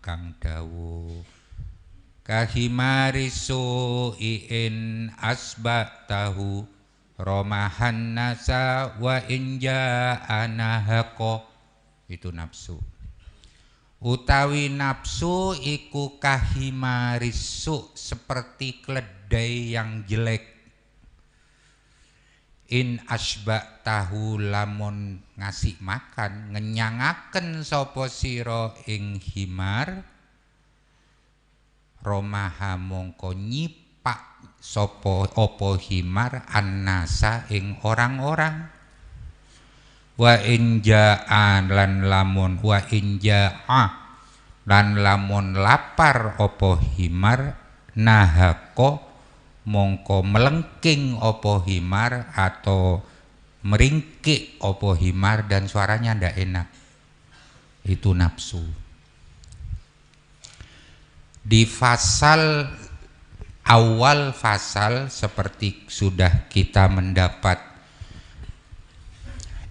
kang dawuh kahimarisu in asba tahu romahan nasa wa inja anahako. Itu nafsu. Utawi nafsu iku kahimarisu seperti keledai yang jelek. In asba tahu lamun ngasih makan ngenyangaken sapa sira ing himar romaha mongko nyipak sapa apa himar annasa ing orang-orang wa injaan lan lamun wa injaa lan lamun lapar apa himar nahako mongko melengking apa himar atau meringkik apa himar dan suaranya ndak enak. Itu nafsu. Di awal fasal seperti sudah kita mendapat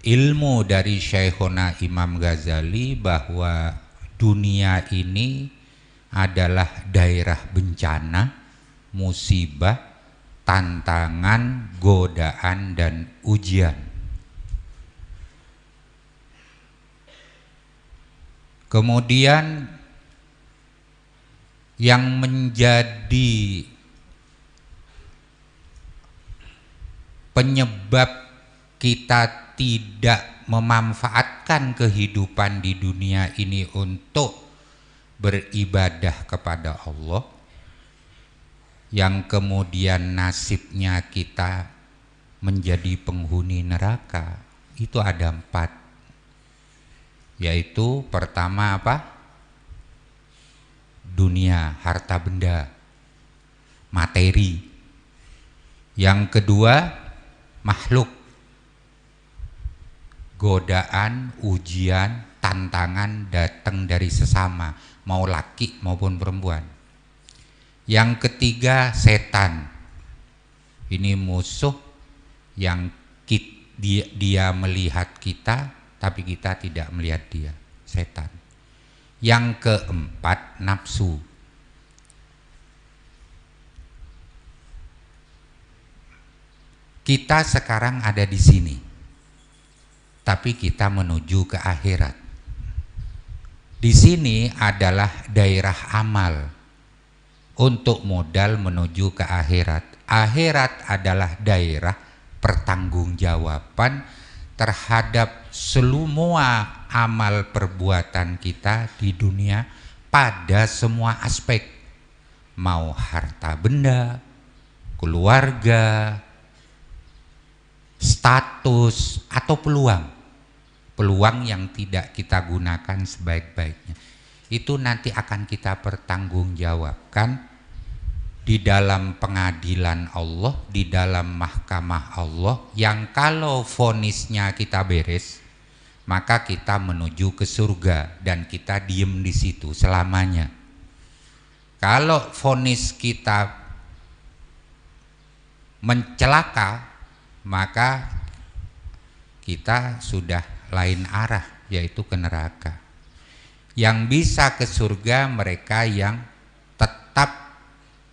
ilmu dari Syekhona Imam Ghazali bahwa dunia ini adalah daerah bencana, musibah, tantangan, godaan dan ujian. Kemudian yang menjadi penyebab kita tidak memanfaatkan kehidupan di dunia ini untuk beribadah kepada Allah, yang kemudian nasibnya kita menjadi penghuni neraka, itu ada 4. Yaitu pertama apa? Dunia, harta benda, materi. Yang kedua, makhluk, godaan, ujian, tantangan datang dari sesama, mau laki maupun perempuan. Yang ketiga, setan. Ini musuh yang dia melihat kita tapi kita tidak melihat dia, setan. Yang keempat, nafsu. Kita sekarang ada di sini, tapi kita menuju ke akhirat. Di sini adalah daerah amal untuk modal menuju ke akhirat. Akhirat adalah daerah pertanggungjawaban terhadap semua amal perbuatan kita di dunia pada semua aspek, mau harta benda, keluarga, status, atau peluang yang tidak kita gunakan sebaik-baiknya. Itu nanti akan kita pertanggungjawabkan di dalam pengadilan Allah, di dalam mahkamah Allah, yang kalau vonisnya kita beres, maka kita menuju ke surga dan kita diem di situ selamanya. Kalau vonis kita mencelaka, maka kita sudah lain arah, yaitu ke neraka. Yang bisa ke surga mereka yang tetap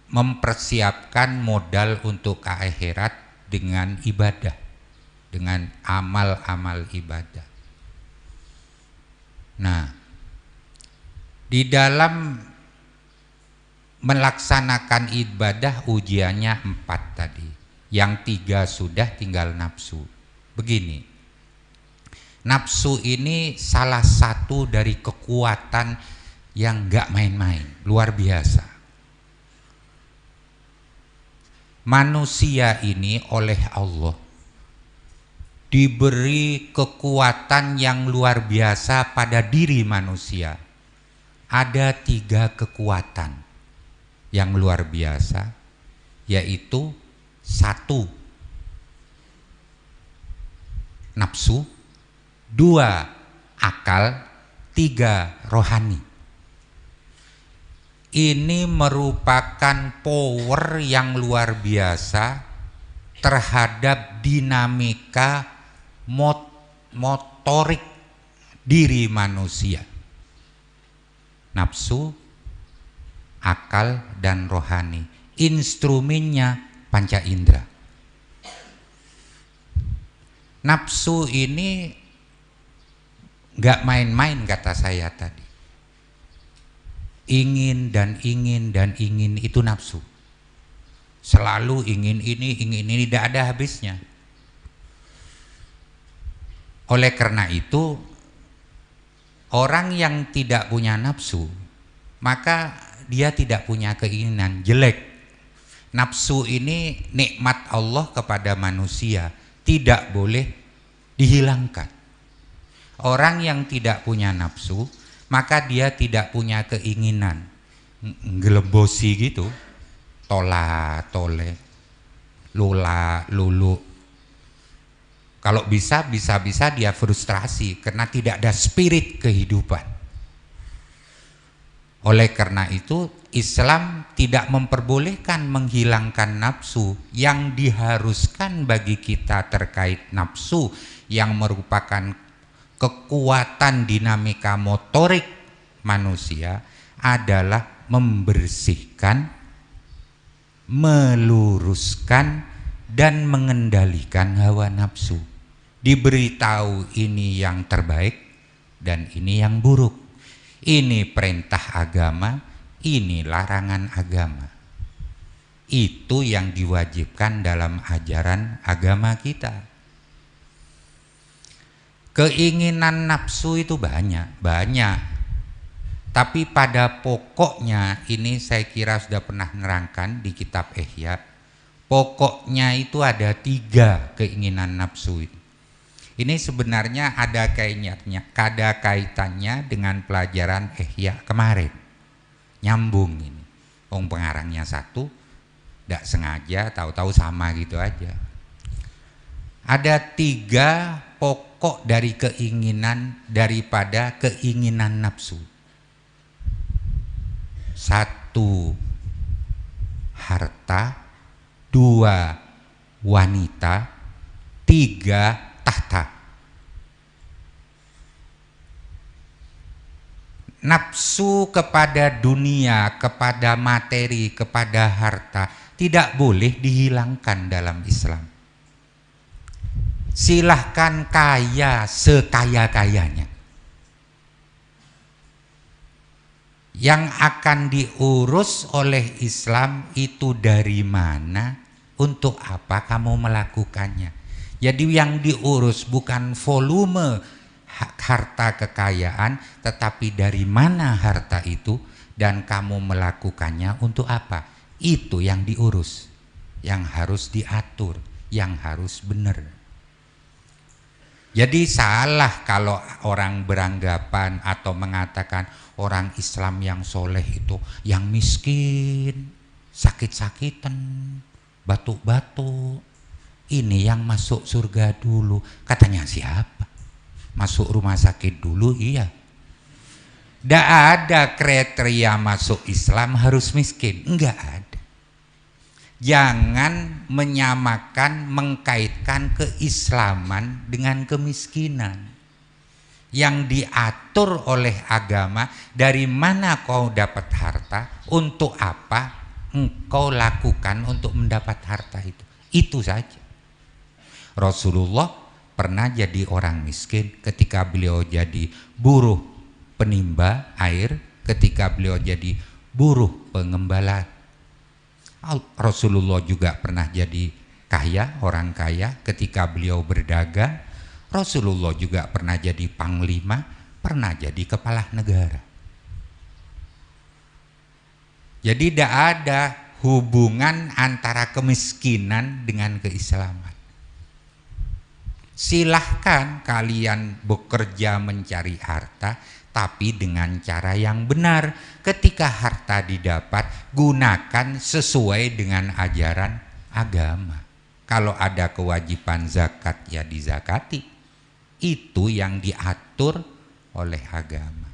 mempersiapkan modal untuk ke akhirat dengan ibadah, dengan amal-amal ibadah. Nah, di dalam melaksanakan ibadah ujiannya 4 tadi. Yang 3 sudah, tinggal nafsu. Begini, nafsu ini salah satu dari kekuatan yang gak main-main, luar biasa. Manusia ini oleh Allah diberi kekuatan yang luar biasa pada diri manusia. Ada 3 kekuatan yang luar biasa, yaitu 1 nafsu, 2 akal, 3 rohani. Ini merupakan power yang luar biasa terhadap dinamika motorik diri manusia. nafsu, akal, dan rohani. Instrumennya panca indera. Nafsu ini gak main-main kata saya tadi. Ingin dan ingin dan ingin itu nafsu. Selalu ingin ini, tidak ada habisnya. Oleh karena itu, orang yang tidak punya nafsu, maka dia tidak punya keinginan jelek. Nafsu ini nikmat Allah kepada manusia, tidak boleh dihilangkan. Orang yang tidak punya nafsu, maka dia tidak punya keinginan. Ngelembosi gitu, tola, tole, lula, lulu. Kalau bisa dia frustrasi karena tidak ada spirit kehidupan. Oleh karena itu, Islam tidak memperbolehkan menghilangkan nafsu. Yang diharuskan bagi kita terkait nafsu yang merupakan kekuatan dinamika motorik manusia adalah membersihkan, meluruskan, dan mengendalikan hawa nafsu. Diberitahu ini yang terbaik dan ini yang buruk. Ini perintah agama, ini larangan agama. Itu yang diwajibkan dalam ajaran agama kita. Keinginan nafsu itu banyak. Tapi pada pokoknya, ini saya kira sudah pernah nerangkan di kitab Ihya. Pokoknya itu ada 3 keinginan nafsu itu. Ini sebenarnya ada kaitannya dengan pelajaran Ihya kemarin. Nyambung ini. Pengarangnya satu, tidak sengaja, tahu-tahu sama gitu aja. Ada 3 pokok dari keinginan daripada keinginan nafsu. 1, harta. 2, wanita. 3, tahta. Nafsu kepada dunia, kepada materi, kepada harta tidak boleh dihilangkan dalam Islam. Silahkan kaya sekaya-kayanya. Yang akan diurus oleh Islam itu dari mana, untuk apa kamu melakukannya. Jadi yang diurus bukan volume harta kekayaan, tetapi dari mana harta itu dan kamu melakukannya untuk apa. Itu yang diurus, yang harus diatur, yang harus benar. Jadi salah kalau orang beranggapan atau mengatakan orang Islam yang soleh itu yang miskin, sakit-sakitan, batuk-batuk. Ini yang masuk surga dulu. Katanya siapa? Masuk rumah sakit dulu, iya. Tidak ada kriteria masuk Islam harus miskin. Enggak ada. Jangan menyamakan, mengkaitkan keislaman dengan kemiskinan. Yang diatur oleh agama, dari mana kau dapat harta, untuk apa engkau lakukan untuk mendapat harta itu. Itu saja. Rasulullah pernah jadi orang miskin ketika beliau jadi buruh penimba air, ketika beliau jadi buruh pengembala. Rasulullah juga pernah jadi kaya, orang kaya ketika beliau berdagang. Rasulullah juga pernah jadi panglima, pernah jadi kepala negara. Jadi tidak ada hubungan antara kemiskinan dengan keislaman. Silahkan kalian bekerja mencari harta, tapi dengan cara yang benar. Ketika harta didapat, gunakan sesuai dengan ajaran agama. Kalau ada kewajiban zakat, ya dizakati. Itu yang diatur oleh agama.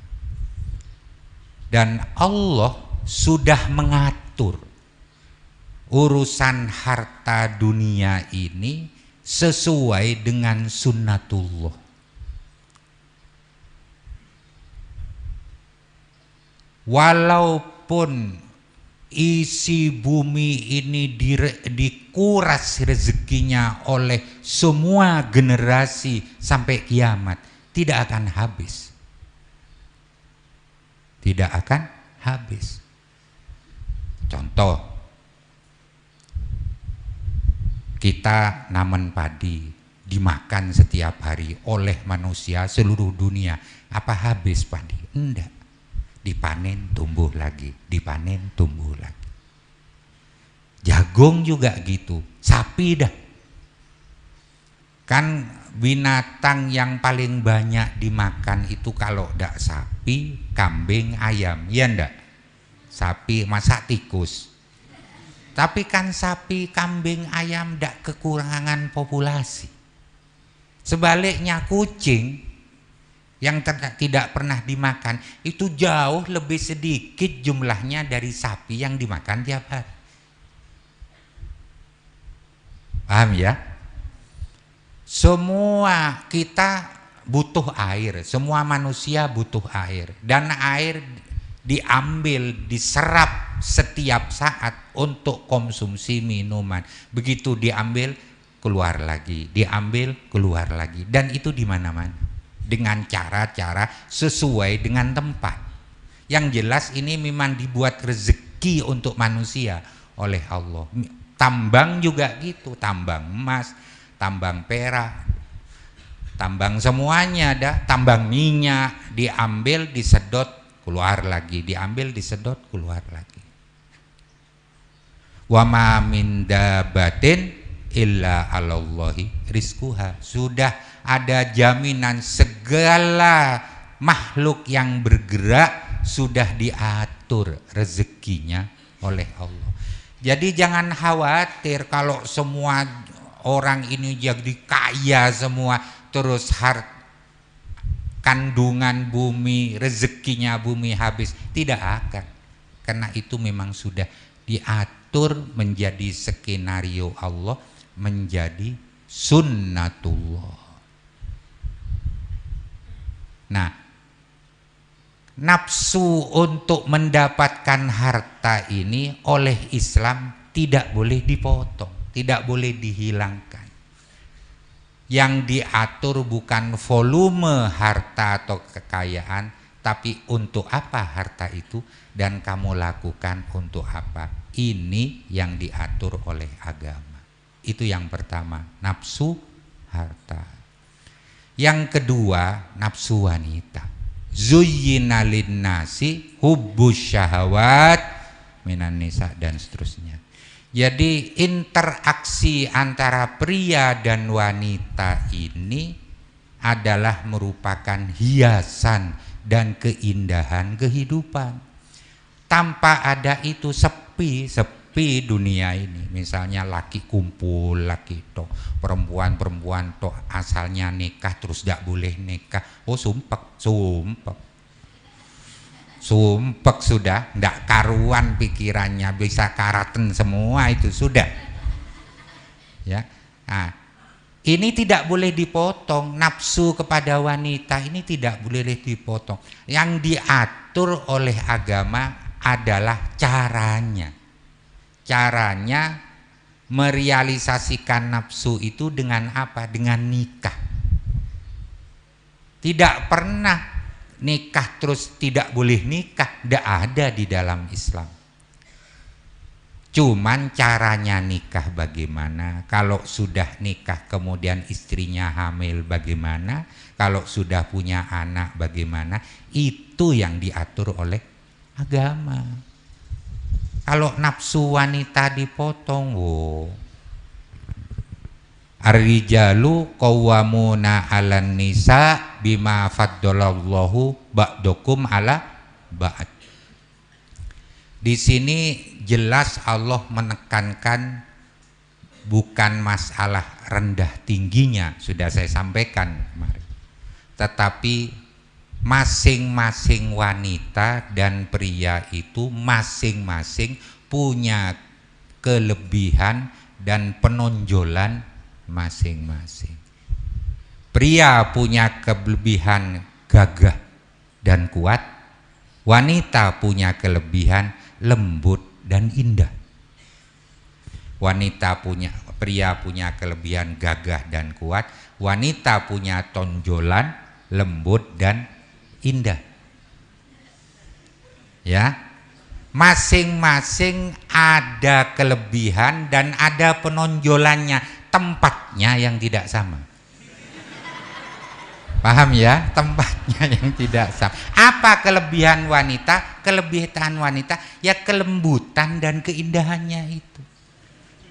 Dan Allah sudah mengatur urusan harta dunia ini sesuai dengan sunnatullah. Walaupun isi bumi ini dikuras rezekinya oleh semua generasi sampai kiamat, tidak akan habis. Tidak akan habis. Contoh, kita namen padi dimakan setiap hari oleh manusia seluruh dunia. Apa habis padi? Enggak. Dipanen tumbuh lagi, dipanen tumbuh lagi. Jagung juga gitu, sapi dah. Kan binatang yang paling banyak dimakan itu kalau ndak sapi, kambing, ayam, ya ndak? Sapi, masa tikus. Tapi kan sapi, kambing, ayam ndak kekurangan populasi. Sebaliknya kucing yang tidak pernah dimakan itu jauh lebih sedikit jumlahnya dari sapi yang dimakan tiap hari. Paham ya? Semua kita butuh air, semua manusia butuh air, dan air diambil, diserap setiap saat untuk konsumsi minuman. Begitu diambil, keluar lagi, diambil, keluar lagi, dan itu di mana-mana dengan cara-cara sesuai dengan tempat. Yang jelas ini memang dibuat rezeki untuk manusia oleh Allah. Tambang juga gitu, tambang emas, tambang perak, tambang semuanya ada, tambang minyak, diambil, disedot, keluar lagi, diambil, disedot, keluar lagi. Wa ma min dabatin illa 'alallahi rizquha. Sudah ada jaminan segala makhluk yang bergerak sudah diatur rezekinya oleh Allah. Jadi jangan khawatir kalau semua orang ini jadi kaya semua, terus kandungan bumi, rezekinya bumi habis. Tidak akan. Karena itu memang sudah diatur menjadi skenario Allah, menjadi sunnatullah. Nah, nafsu untuk mendapatkan harta ini oleh Islam tidak boleh dipotong, tidak boleh dihilangkan. Yang diatur bukan volume harta atau kekayaan, tapi untuk apa harta itu dan kamu lakukan untuk apa. Ini yang diatur oleh agama. Itu yang pertama, nafsu harta. Yang kedua, nafsu wanita. Zuyyina linnasi hubbus syahawat minan nisa, dan seterusnya. Jadi interaksi antara pria dan wanita ini adalah merupakan hiasan dan keindahan kehidupan. Tanpa ada itu sepi dunia ini. Misalnya laki kumpul, laki toh, perempuan toh asalnya nikah terus tidak boleh nikah. Oh sumpek sudah, tidak karuan pikirannya, bisa karaten semua itu sudah. Ya, nah, ini tidak boleh dipotong. Nafsu kepada wanita ini tidak boleh dipotong. Yang diatur oleh agama adalah caranya merealisasikan nafsu itu dengan apa? Dengan nikah. Tidak pernah nikah terus tidak boleh nikah, tidak ada di dalam Islam. Cuman caranya nikah bagaimana, kalau sudah nikah kemudian istrinya hamil bagaimana, kalau sudah punya anak bagaimana, itu yang diatur oleh agama. Kalau nafsu wanita dipotong, ar-rijalu qawwamuna 'alan nisa bima faddalallahu ba'dakum 'ala ba'd. Di sini jelas Allah menekankan bukan masalah rendah tingginya, sudah saya sampaikan kemarin. Tetapi masing-masing wanita dan pria itu masing-masing punya kelebihan dan penonjolan masing-masing. Pria punya kelebihan gagah dan kuat, Wanita punya kelebihan lembut dan indah. Pria punya kelebihan gagah dan kuat. Wanita punya tonjolan lembut dan indah. Ya, masing-masing ada kelebihan dan ada penonjolannya, tempatnya yang tidak sama. Paham ya? Tempatnya yang tidak sama. Apa kelebihan wanita? Kelebihan wanita ya kelembutan dan keindahannya itu.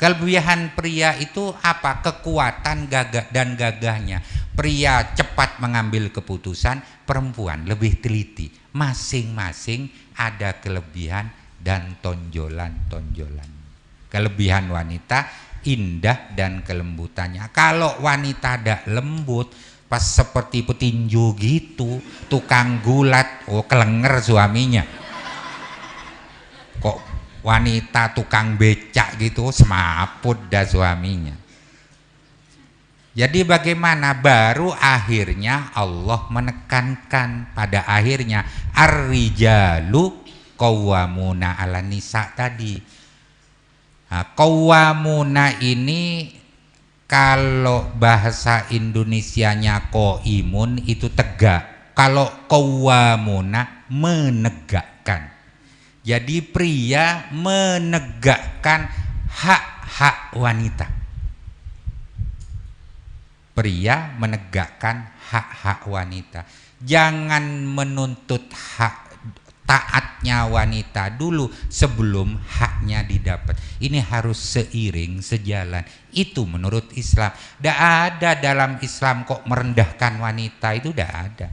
Kelebihan pria itu apa? Kekuatan gagah dan gagahnya. Pria cepat mengambil keputusan, perempuan lebih teliti. Masing-masing ada kelebihan dan tonjolan-tonjolan. Kelebihan wanita indah dan kelembutannya. Kalau wanita tidak lembut, pas seperti petinju gitu, tukang gulat, kelenger suaminya. Kok wanita tukang becak gitu, semaput dah suaminya. Jadi bagaimana? Baru akhirnya Allah menekankan pada akhirnya ar-rijalu qawwamuna 'alan nisa tadi. Nah, qawwamuna ini kalau bahasa Indonesianya qaimun itu tegak. Kalau qawwamuna menegakkan. Jadi pria menegakkan hak-hak wanita. Pria menegakkan hak-hak wanita. Jangan menuntut hak taatnya wanita dulu sebelum haknya didapat. Ini harus seiring sejalan. Itu menurut Islam. Tidak ada dalam Islam kok merendahkan wanita, itu tidak ada.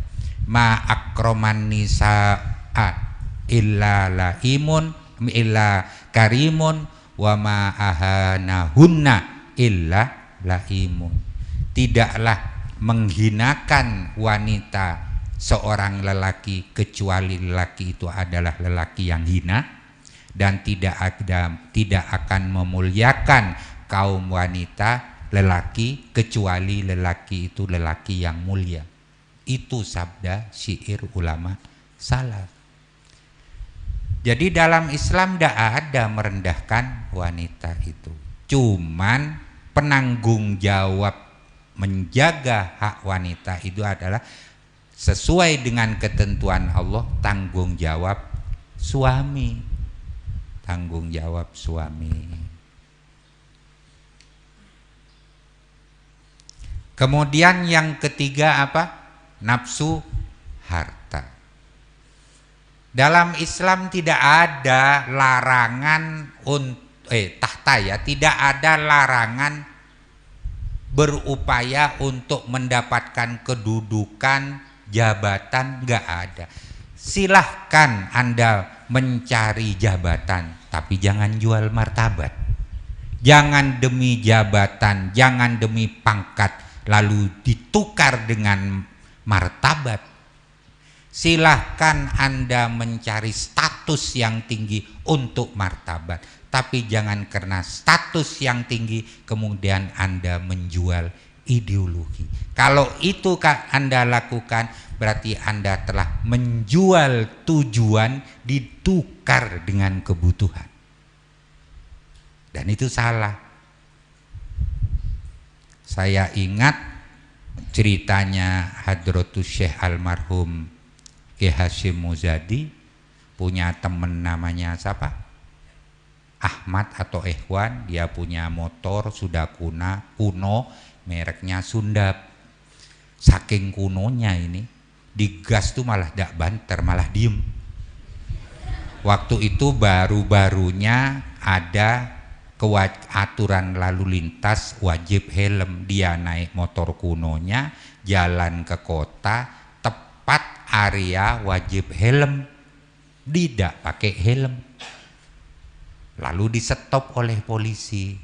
Ma akroman nisa'a illa laimun illa karimun wa ma ahanahunna illa laimun. Tidaklah menghinakan wanita seorang lelaki kecuali lelaki itu adalah lelaki yang hina, dan tidak akan memuliakan kaum wanita lelaki kecuali lelaki itu lelaki yang mulia. Itu sabda syair ulama salaf. Jadi dalam Islam tidak ada merendahkan wanita itu. Cuman penanggung jawab menjaga hak wanita itu adalah sesuai dengan ketentuan Allah, tanggung jawab suami. Tanggung jawab suami. Kemudian yang ketiga apa? Nafsu harta. Dalam Islam tidak ada larangan tidak ada larangan berupaya untuk mendapatkan kedudukan, jabatan, nggak ada. Silahkan Anda mencari jabatan, tapi jangan jual martabat. Jangan demi jabatan, jangan demi pangkat lalu ditukar dengan martabat. Silahkan Anda mencari status yang tinggi untuk martabat, tapi jangan karena status yang tinggi kemudian Anda menjual ideologi. Kalau itu Anda lakukan, berarti Anda telah menjual tujuan ditukar dengan kebutuhan. Dan itu salah. Saya ingat ceritanya Hadratus Syekh almarhum Kiai Hasyim Muzadi, punya temen namanya siapa? Ahmad atau Ikhwan. Dia punya motor sudah kuno, mereknya Sundap. Saking kunonya ini, digas tuh malah tidak banter, malah diem. Waktu itu baru-barunya ada aturan lalu lintas wajib helm. Dia naik motor kunonya, jalan ke kota, tepat area wajib helm, tidak pakai helm. Lalu disetop oleh polisi,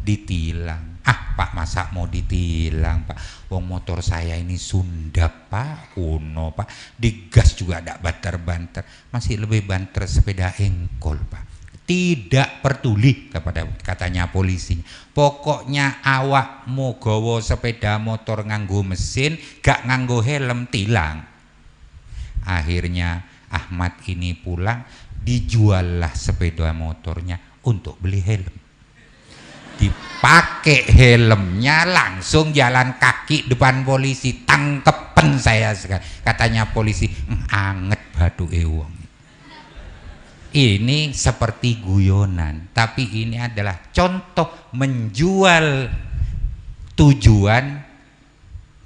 ditilang. Pak, masa mau ditilang Pak? Wong motor saya ini Sundap Pak, kuno Pak, digas juga tidak banter-banter. Masih lebih banter sepeda engkol Pak. Tidak peduli katanya polisi. Pokoknya awakmu gowo sepeda motor nganggo mesin, gak nganggo helm, tilang. Akhirnya Ahmad ini pulang, dijuallah sepeda motornya untuk beli helm. Dipakai helmnya, langsung jalan kaki depan polisi, tangkepen saya sekali. Katanya polisi, anget batu ewong. Ini seperti guyonan, tapi ini adalah contoh menjual tujuan,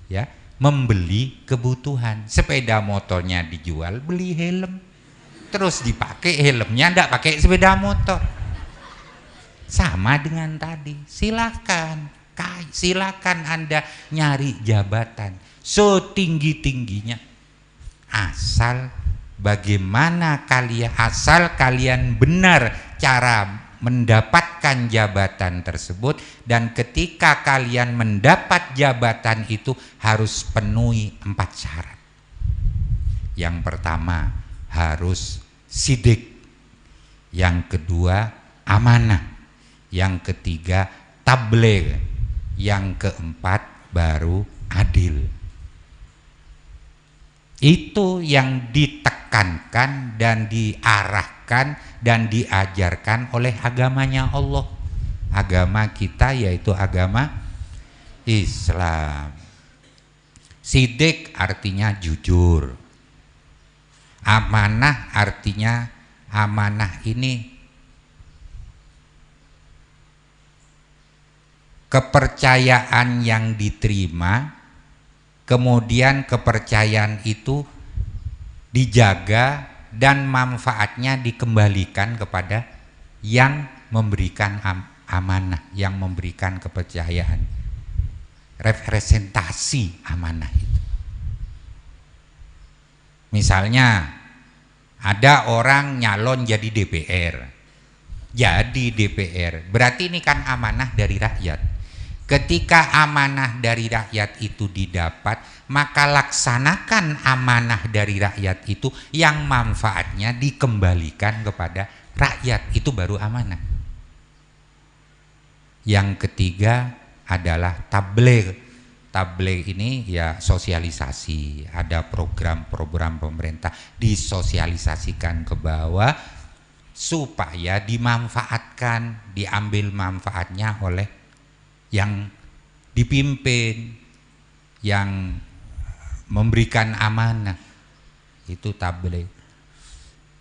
ya, membeli kebutuhan. Sepeda motornya dijual, beli helm, terus dipakai helmnya, ndak pakai sepeda motor. Sama dengan tadi, silakan Anda nyari jabatan setinggi-tingginya, asal kalian benar cara mendapatkan jabatan tersebut, dan ketika kalian mendapat jabatan itu harus penuhi 4 syarat. Yang pertama harus sidik, yang kedua amanah, yang ketiga tabligh, yang keempat baru adil. Itu yang ditekankan dan diarahkan dan diajarkan oleh agamanya Allah. Agama kita yaitu agama Islam. Sidik artinya jujur. Amanah artinya, amanah ini kepercayaan yang diterima, kemudian kepercayaan itu dijaga dan manfaatnya dikembalikan kepada yang memberikan amanah, yang memberikan kepercayaan. Representasi amanah itu. Misalnya ada orang nyalon jadi DPR. Jadi DPR, berarti ini kan amanah dari rakyat. Ketika amanah dari rakyat itu didapat, maka laksanakan amanah dari rakyat itu yang manfaatnya dikembalikan kepada rakyat. Itu baru amanah. Yang ketiga adalah tabligh. Tabligh ini ya sosialisasi. Ada program-program pemerintah disosialisasikan ke bawah supaya dimanfaatkan, diambil manfaatnya oleh yang dipimpin, yang memberikan amanah. Itu tabligh.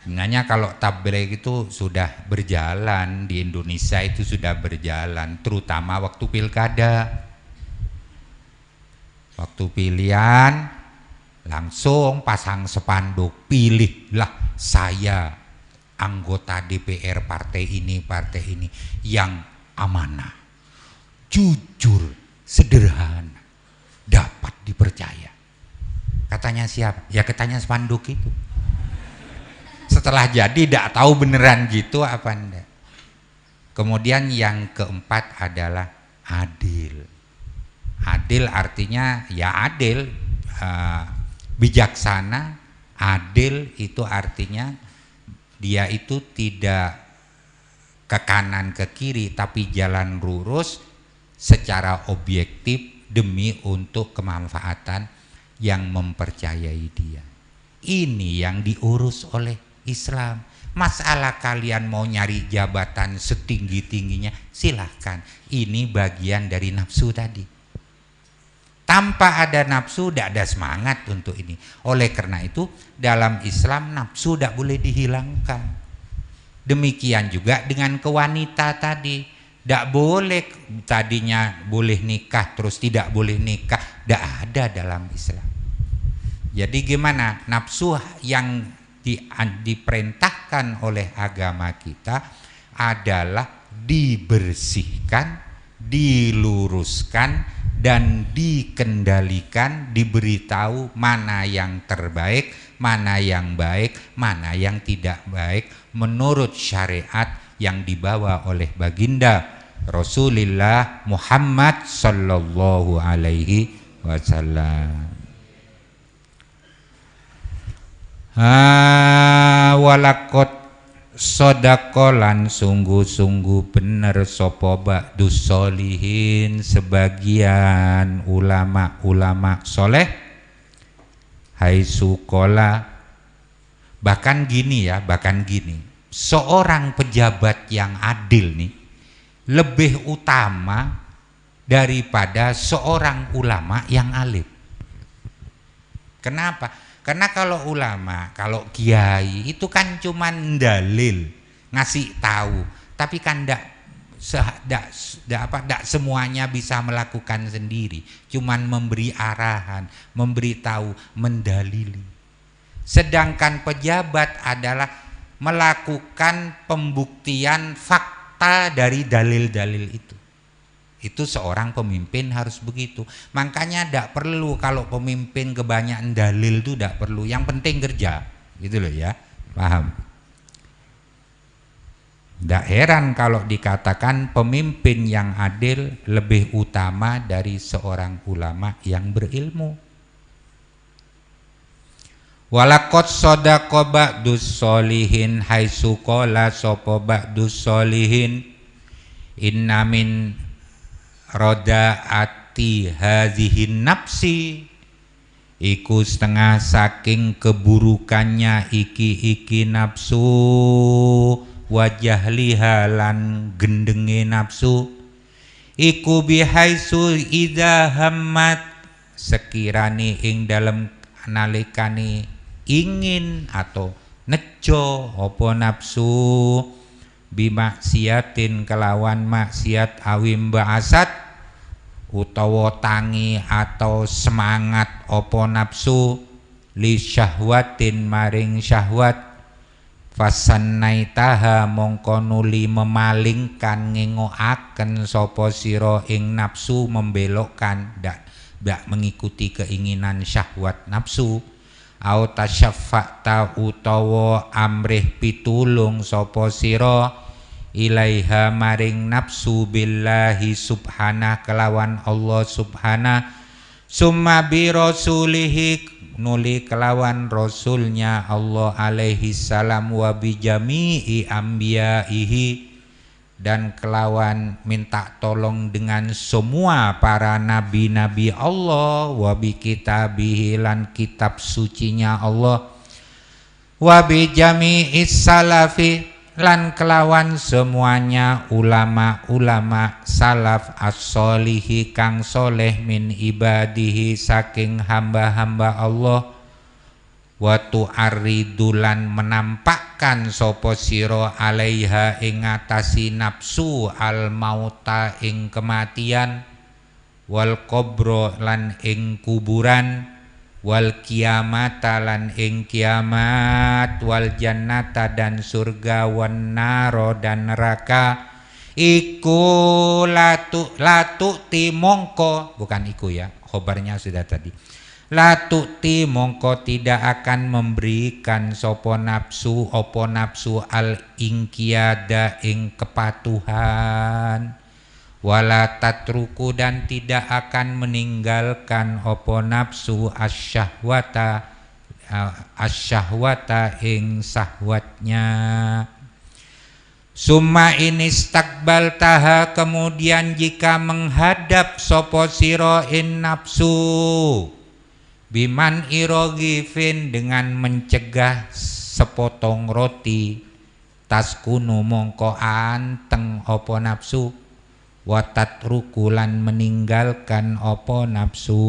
Sebenarnya kalau tabligh itu sudah berjalan di Indonesia, itu sudah berjalan, terutama waktu pilkada. Waktu pilihan langsung pasang spanduk, pilihlah saya anggota DPR partai ini yang amanah, jujur, sederhana, dapat dipercaya. Katanya siapa? Ya katanya spanduk itu. Setelah jadi tidak tahu beneran gitu apa enggak. Kemudian yang keempat adalah adil. Adil artinya ya adil, bijaksana. Adil itu artinya dia itu tidak ke kanan ke kiri, tapi jalan lurus secara objektif demi untuk kemanfaatan yang mempercayai dia. Ini yang diurus oleh Islam. Masalah kalian mau nyari jabatan setinggi-tingginya, silahkan. Ini bagian dari nafsu tadi. Tanpa ada nafsu tidak ada semangat untuk ini. Oleh karena itu dalam Islam nafsu tidak boleh dihilangkan. Demikian juga dengan kewanita tadi. Tidak boleh, tadinya boleh nikah terus tidak boleh nikah. Tidak ada dalam Islam. Jadi gimana? Nafsu yang diperintahkan oleh agama kita adalah dibersihkan, diluruskan, dan dikendalikan, diberitahu mana yang terbaik, mana yang baik, mana yang tidak baik menurut syariat yang dibawa oleh baginda Rasulullah Muhammad sallallahu alaihi wasallam. Walakot sodakolan sungguh-sungguh bener sopo ba'dus solihin sebagian ulama-ulama soleh hai sukola Bahkan gini ya, seorang pejabat yang adil nih lebih utama daripada seorang ulama yang alim. Kenapa? Karena kalau ulama, kalau kiai itu kan cuman dalil, ngasih tahu, tapi kan ndak semuanya bisa melakukan sendiri, cuman memberi arahan, memberitahu, mendalili. Sedangkan pejabat adalah melakukan pembuktian fakta dari dalil-dalil itu. Itu seorang pemimpin harus begitu. Makanya tidak perlu kalau pemimpin kebanyakan dalil itu tidak perlu. Yang penting kerja, gitu loh ya. Paham? Tidak heran kalau dikatakan pemimpin yang adil lebih utama dari seorang ulama yang berilmu. Walakot sodako ba'dus solihin haitsu qala sapa ba'dus solihin inna min rodaati hadhihin nafsi iku setengah saking keburukannya iki nafsu wajah lihalan gendenge nafsu iku bihaisu idza hammat sekirane ing dalem nalikane ingin atau nejo apa nafsu bimaksiatin kelawan maksiat awim ba'asat utawa tangi atau semangat apa nafsu li syahwatin maring syahwat fasannaitaha mongko nuli memalingkan ngengoaken sapa sira ing nafsu membelokkan ndak mengikuti keinginan syahwat nafsu au tasyaffa'ta utawa amrih pitulung sapa sira ilaiha maring nafsu billahi subhanah kelawan Allah subhanah summa bi rasulihi nuli kelawan rasulnya Allah alaihi salam wa bi jami'i ambiyaihi dan kelawan minta tolong dengan semua para nabi-nabi Allah wa bi kitabihi lan kitab sucinya Allah wa bi jami'is salafi lan kelawan semuanya ulama-ulama salaf as-solihi kang soleh min ibadihi saking hamba-hamba Allah wa tu'arridulan menampakkan sapa sira alaiha ing ngatasi nafsu al mauta ing kematian wal qabra lan ing kuburan wal kiamata lan ing kiamat wal jannata dan surga wan naro dan neraka iku latu timongko bukan iku ya khobarnya sudah tadi latu timongko tidak akan memberikan sopo nafsu opo nafsu al ingkiada ing kepatuhan wala tatruku dan tidak akan meninggalkan opo nafsu asyahwata ing sahwatnya summa inistakbal taha kemudian jika menghadap sopo siro in nafsu biman irogifin dengan mencegah sepotong roti taskunu mongko anteng opo nafsu watat rukulan meninggalkan opo nafsu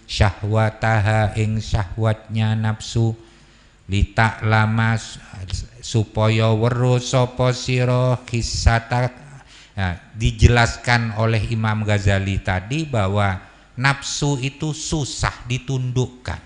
syahwataha ing syahwatnya nafsu litak lama supaya weruh sapa sira kisata dijelaskan oleh Imam Ghazali tadi bahwa nafsu itu susah ditundukkan.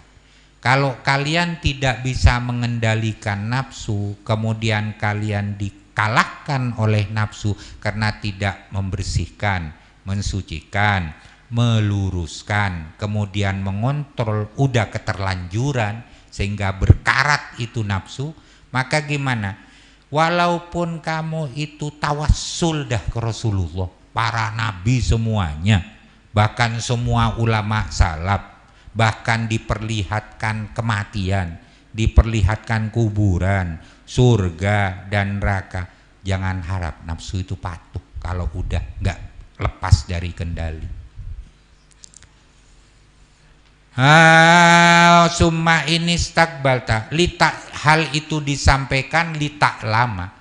Kalau kalian tidak bisa mengendalikan nafsu kemudian kalian kalahkan oleh nafsu karena tidak membersihkan, mensucikan, meluruskan, kemudian mengontrol, udah keterlanjuran sehingga berkarat itu nafsu, maka gimana? Walaupun kamu itu tawassul dah ke Rasulullah, para nabi semuanya, bahkan semua ulama salaf, bahkan diperlihatkan kematian, diperlihatkan kuburan, surga dan neraka, jangan harap nafsu itu patuh kalau udah nggak lepas dari kendali. summa ini stakbalta litak hal itu disampaikan litak lama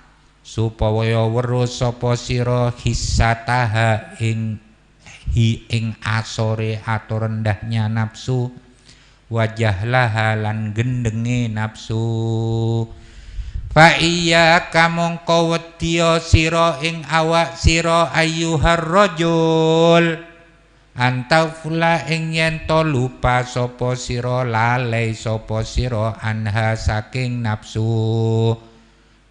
supaya weruh sapa sira hissataha ing asore atau rendahnya nafsu wajahlah lan gendenge nafsu fa iya kamangka wedya sira ing awak sira ayyuhar rajul antafula ing yen to lupa sapa sira lalai sapa sira anha saking nafsu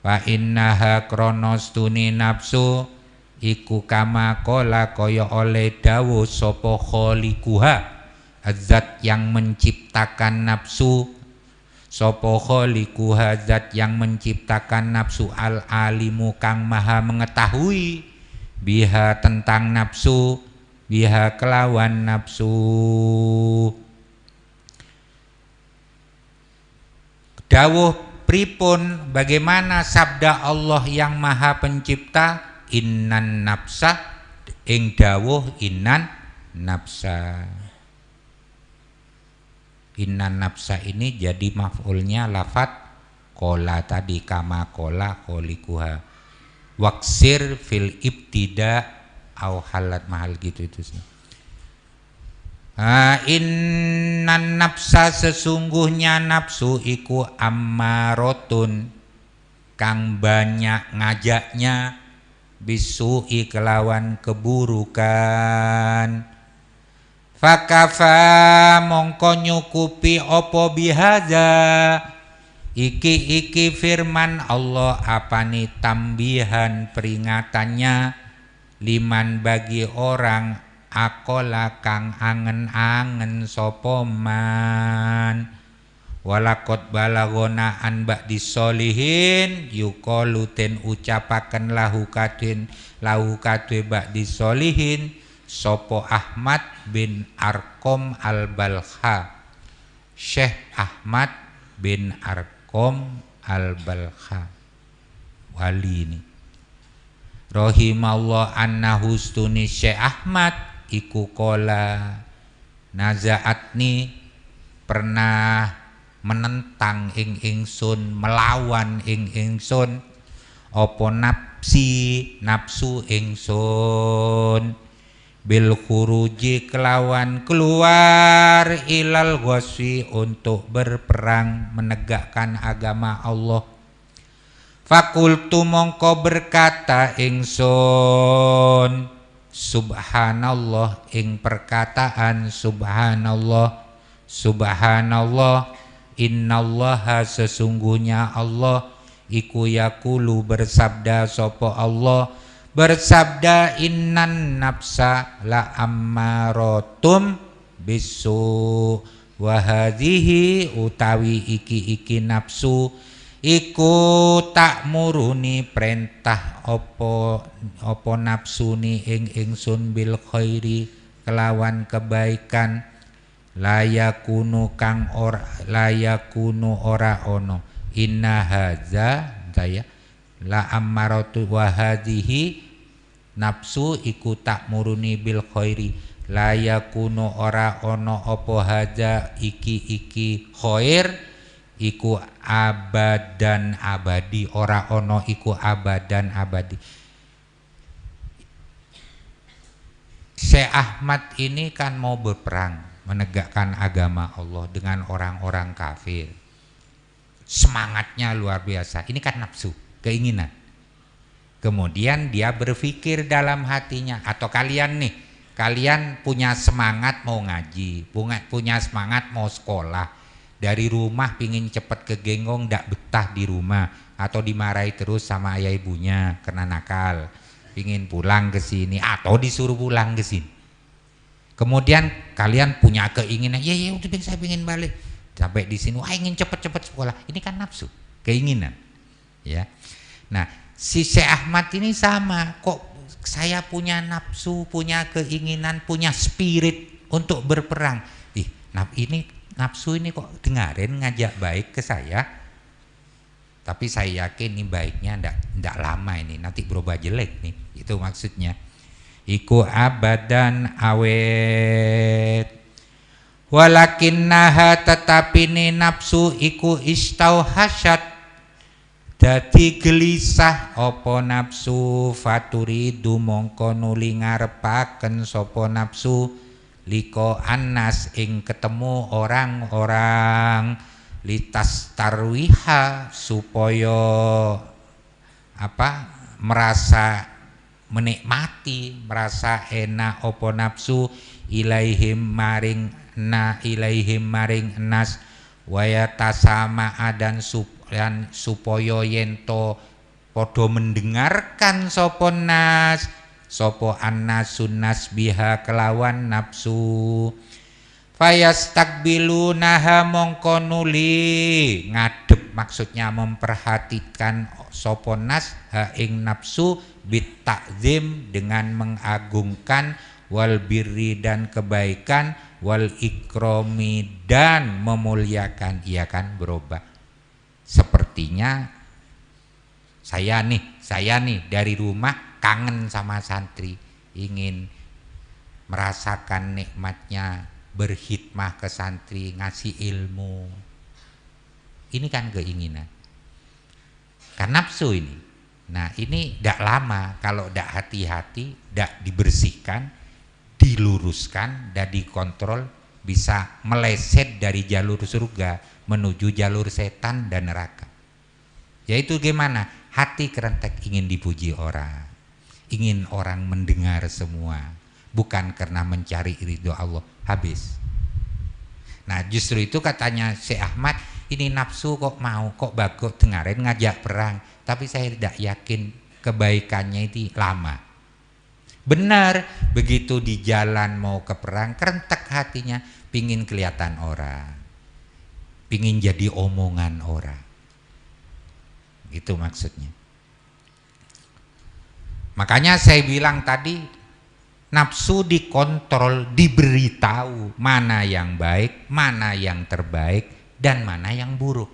wa innaha kronos tuni nafsu iku kama kola kaya oleh dawuh sapa khaliquha zat yang menciptakan nafsu sapa khaliquha zat yang menciptakan nafsu al alimu kang maha mengetahui biha tentang nafsu biha kelawan nafsu dawuh pripun bagaimana sabda Allah yang maha pencipta innan nafsa ing dawuh innan nafsa ini jadi maf'ulnya lafat kola tadi kama kola kholiquha waksir fil ibtida au halat mahal gitu itu sih. Innan nafsa sesungguhnya nafsu iku ammarotun kang banyak ngajaknya bisu'i kelawan keburukan fakafa mongko nyukupi opo bihaza iki firman Allah apani tambihan peringatannya liman bagi orang akola kang angen-angen sapa man walakot balagona an ba'di solihin yuqalu ten ucapaken lahu kadhe ba'di solihin sapa Ahmad bin Arqam al-Balkha Syekh Ahmad bin Arqam al-Balkha wali ini rahimallah annahu stuni Syekh Ahmad iku kola nazaatni pernah menentang ing ingsun melawan ing ingsun apa nafsu ingsun bil khuruji kelawan keluar ilal ghaswi untuk berperang menegakkan agama Allah fakultu mongko berkata ingsun subhanallah ing perkataan subhanallah innallaha sesungguhnya Allah iku yakulu bersabda sapa Allah bersabda innan nafsa la ammaratum bisu wa hadhihi utawi iki nafsu iku tak muruni perintah opo nafsuni ing ingsun bil khairi kelawan kebaikan layakunu ora ono inna hadza daya la ammaratu wa hadhihi nafsu iku tak muruni bil khairi layakunu ora ono opo hadza iki khair iku abadan abadi ora ono iku abadan abadi. Syekh Ahmad ini kan mau berperang menegakkan agama Allah dengan orang-orang kafir. Semangatnya luar biasa. Ini kan nafsu, keinginan. Kemudian dia berpikir dalam hatinya, atau kalian nih, kalian punya semangat mau ngaji, punya semangat mau sekolah, dari rumah pingin cepet ke genggong, ndak betah di rumah, atau dimarahi terus sama ayah ibunya karena nakal, pingin pulang ke sini atau disuruh pulang ke sini. Kemudian kalian punya keinginan, ya udah saya pingin balik, sampai di sini, wah ingin cepet-cepet sekolah, ini kan nafsu, keinginan, ya. Nah, si Syekh Ahmad ini sama, kok saya punya nafsu, punya keinginan, punya spirit untuk berperang. Ini nafsu ini kok dengarin ngajak baik ke saya, tapi saya yakin ini baiknya ndak lama ini, nanti berubah jelek nih, itu maksudnya. Iku abadan awet walakinnaha tetapine nafsu iku istauhasyat dadi gelisah apa nafsu faturidu mongko nuli ngarepaken sapa nafsu liko annas ing ketemu orang-orang litas tarwiha supaya merasa menikmati, merasa enak apa nafsu ilaihim maring nas wayata sama adan supaya yento podo mendengarkan sopo nas sopo annasun nas biha kelawan nafsu fayastakbilu naha mongko nuli ngadep, maksudnya memperhatikan sopo nas ha ing nafsu bit takzim dengan mengagungkan wal birri dan kebaikan wal ikromi dan memuliakan. Iya kan, berubah. Sepertinya saya nih dari rumah kangen sama santri, ingin merasakan nikmatnya berkhidmah ke santri, ngasih ilmu. Ini kan keinginan, kan nafsu ini. Nah ini tidak lama kalau tidak hati-hati, tidak dibersihkan, diluruskan dan dikontrol, bisa meleset dari jalur surga menuju jalur setan dan neraka. Yaitu gimana? Hati kerentek ingin dipuji orang, ingin orang mendengar semua, bukan karena mencari ridho Allah. Habis. Nah justru itu katanya Syekh Ahmad, ini nafsu kok mau, kok bagus dengarin ngajak perang, tapi saya tidak yakin kebaikannya itu lama. Benar, begitu di jalan mau ke perang, kerentek hatinya, pingin kelihatan orang, pingin jadi omongan orang. Itu maksudnya. Makanya saya bilang tadi, nafsu dikontrol, diberitahu mana yang baik, mana yang terbaik, dan mana yang buruk.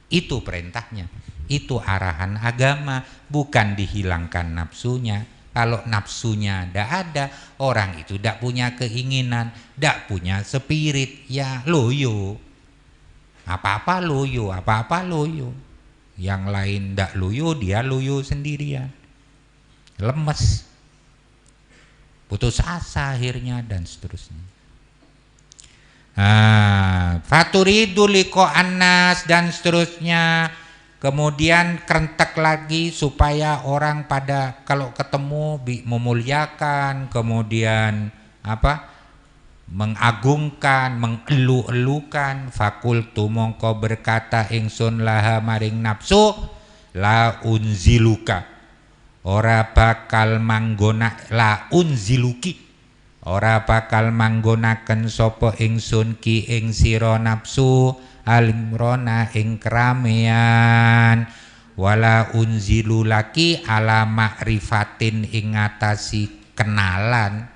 Itu perintahnya, itu arahan agama, bukan dihilangkan nafsunya. Kalau nafsunya tidak ada, orang itu tidak punya keinginan, tidak punya spirit, ya loyo. Apa-apa loyo, apa-apa loyo. Yang lain tidak loyo, dia loyo sendirian. Lemes, putus asa akhirnya, dan seterusnya. Faturidu liko annas dan seterusnya. Kemudian kerentek lagi supaya orang pada kalau ketemu memuliakan, kemudian mengagungkan, mengelu-elukan. Fakultu mongko berkata ingsun laha maring nafsu, la unziluka, ora bakal manggona, la unziluki, ora bakal manggonaken sapa ingsun ki ing sira nafsu alimrona ing keramaian, wala unzilu laki ala ma'rifatin ing ngatasi kenalan.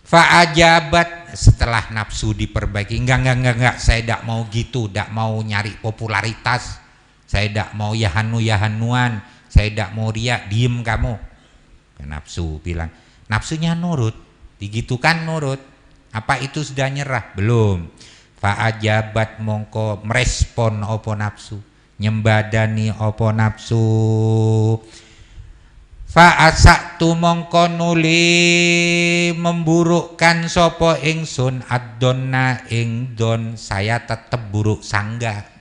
Fa'ajabat, setelah nafsu diperbaiki, enggak, saya tidak mau gitu, tidak mau nyari popularitas, saya tidak mau yahanu-yahanuan, saya tidak mau riak, diem kamu. Nafsu bilang, nafsunya nurut, digitukan nurut. Apa itu sudah nyerah? Belum. Fa'ajabat mongko merespon opo nafsu, nyembadani opo nafsu. Fa'asaktu mongko nuli memburukkan sopo ingsun ad-donna ing don, saya tetap buruk sangka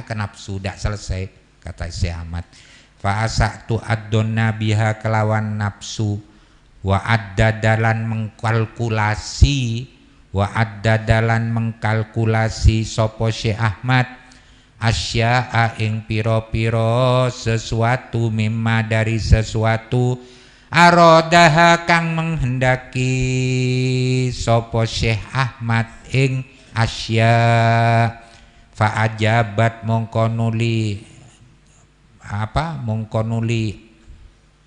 ke nafsu, tidak selesai, kata Syekh Ahmad. Fa'asaktu ad-donna biha kelawan nafsu, wa addadalan mengkalkulasi sopo Syekh Ahmad asya'a ing piro-piro sesuatu mimma dari sesuatu arodaha kang menghendaki sopo Syekh Ahmad ing asya. Fa'ajabat mongko nuli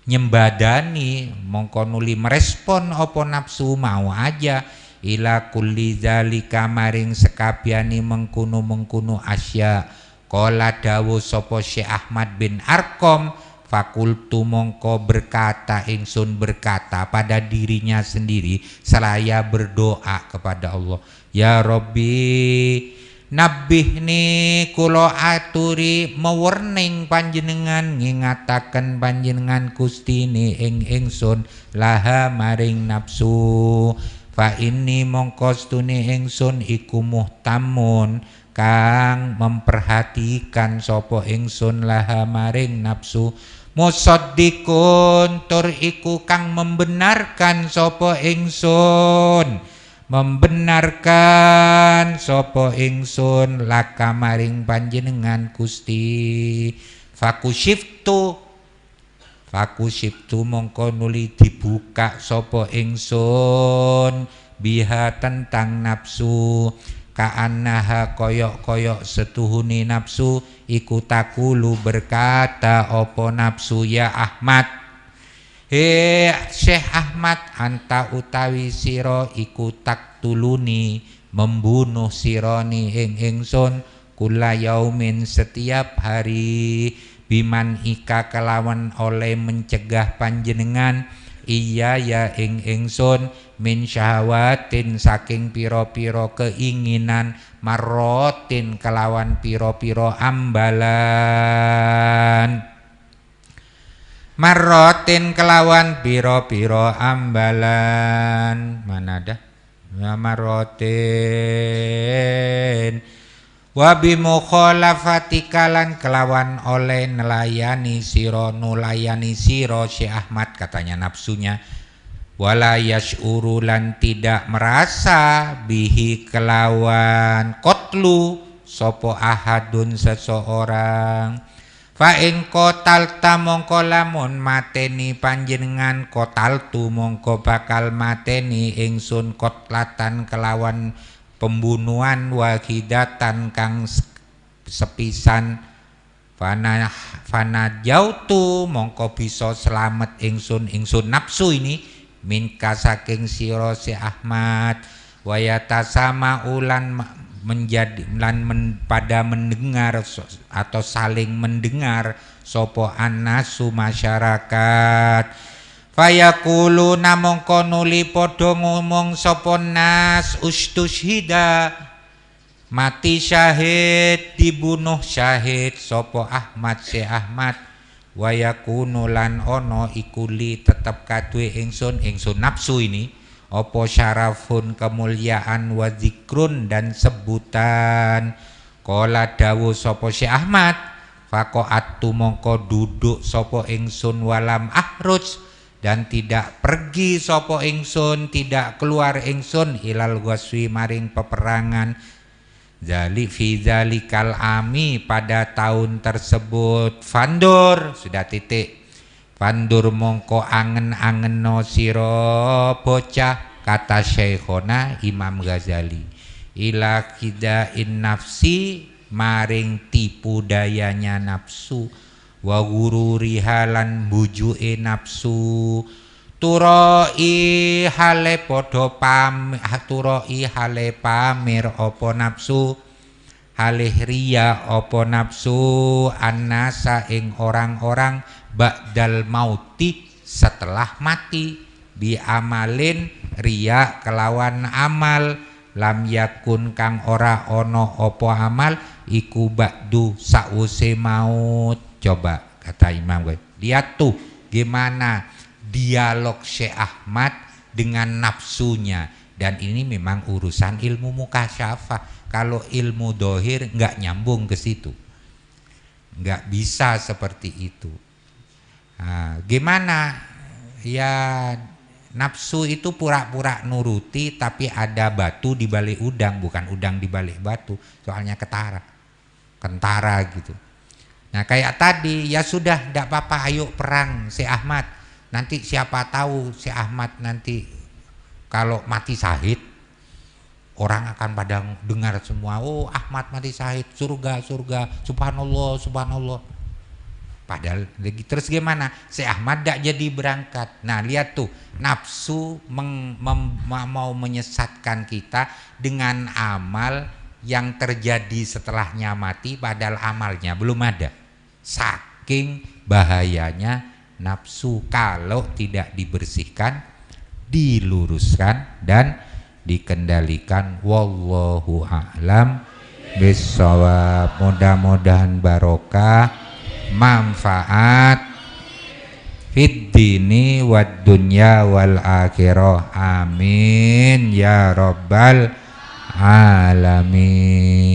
nyembadani, mongko nuli merespon opo nafsu mau aja ila kulli zalika maring sekabiani mengkunu asya. Qala dawu sapa Syekh Ahmad bin Arqam, fakultu mongko berkata ingsun berkata pada dirinya sendiri seraya berdoa kepada Allah, ya Rabbi nabihni kula aturi mewerning panjenengan ngingataken panjenengan Gustine ing ingsun laha maring nafsu fa inni mongko stune ingsun iku muhtamun kang memperhatikan sapa ingsun laha maring nafsu musaddiqun tur iku kang membenarkan sapa ingsun membenarkan sapa ingsun laka maring panjenengan Gusti fakushiftu mongko nuli dibuka sapa ingsun biha tentang nafsu ka'annaha koyok-koyok setuhuni nafsu iku takulu berkata opo nafsu ya Ahmad he Syekh Ahmad anta utawi sira iku taktuluni membunuh sironi ing ingsun kula yaumin setiap hari biman ika kelawan oleh mencegah panjenengan iya ya ing ingsun min syahwatin saking piro-piro keinginan marotin kelawan piro-piro ambalan marotin kelawan piro-piro ambalan mana dah ya marotin wabi mukhalafati kelawan oleh nelayani siro nulayani siro Syekh Ahmad katanya nafsunya wala yash'uru lan tidak merasa bihi kelawan kotlu sopo ahadun seseorang fa in qatalta mongko lamun mateni panjenengan qataltu mongko bakal mateni ingsun kotlatan kelawan pembunuhan wahidatan kang sepisan fana jautu mongko bisa selamat ingsun nafsu ini minka saking sira si Ahmad wayata sama ulan menjadi pada mendengar atau saling mendengar sopo annasu masyarakat fayaquluna mongko nuli padha ngomong sopo nas ustushida mati syahid dibunuh syahid sopo Ahmad si Ahmad wayakunu lan ono ikuli tetep kadwe ingsun nafsu ini opo syarafun kemuliaan wa zikrun dan sebutan kola dawu sopo Syekh Ahmad faqa'atu mongko duduk sopo ingsun walam ahruj dan tidak pergi sopo ingsun tidak keluar ingsun ilal ghaswi maring peperangan Zali fi zalikal ami pada tahun tersebut fandur sudah titik fandur mongko angen-angen no siro bocah kata Syekhona Imam Ghazali ila kidain nafsi maring tipu dayanya nafsu wa gururi halan bujuke nafsu turoi hale podo turoi hale pamer opo nafsu halih ria opo nafsu annasa ing orang-orang ba'dal mauti setelah mati bi amalin ria kelawan amal lam yakun kang ora ono opo amal iku ba'du sause maut. Coba kata Imam gue lihat tuh gimana dialog Syekh Ahmad dengan nafsunya, dan ini memang urusan ilmu mukasyafah. Kalau ilmu dohir nggak nyambung ke situ, nggak bisa seperti itu. Nah, gimana ya, nafsu itu pura-pura nuruti tapi ada batu di balik udang, bukan udang di balik batu, soalnya kentara gitu. Nah kayak tadi ya sudah, nggak apa-apa, ayo perang Syekh Ahmad. Nanti siapa tahu si Ahmad nanti kalau mati syahid, orang akan pada dengar semua, oh Ahmad mati syahid, surga, subhanallah, subhanallah. Padahal terus gimana? Si Ahmad tidak jadi berangkat. Nah lihat tuh, nafsu mau menyesatkan kita dengan amal yang terjadi setelahnya mati, padahal amalnya belum ada. saking bahayanya nafsu kalau tidak dibersihkan, diluruskan dan dikendalikan. Wallahu a'lam bissawab. Mudah-mudahan barokah, manfaat fid dini wad dunya wal akhirah. Amin ya rabbal alamin.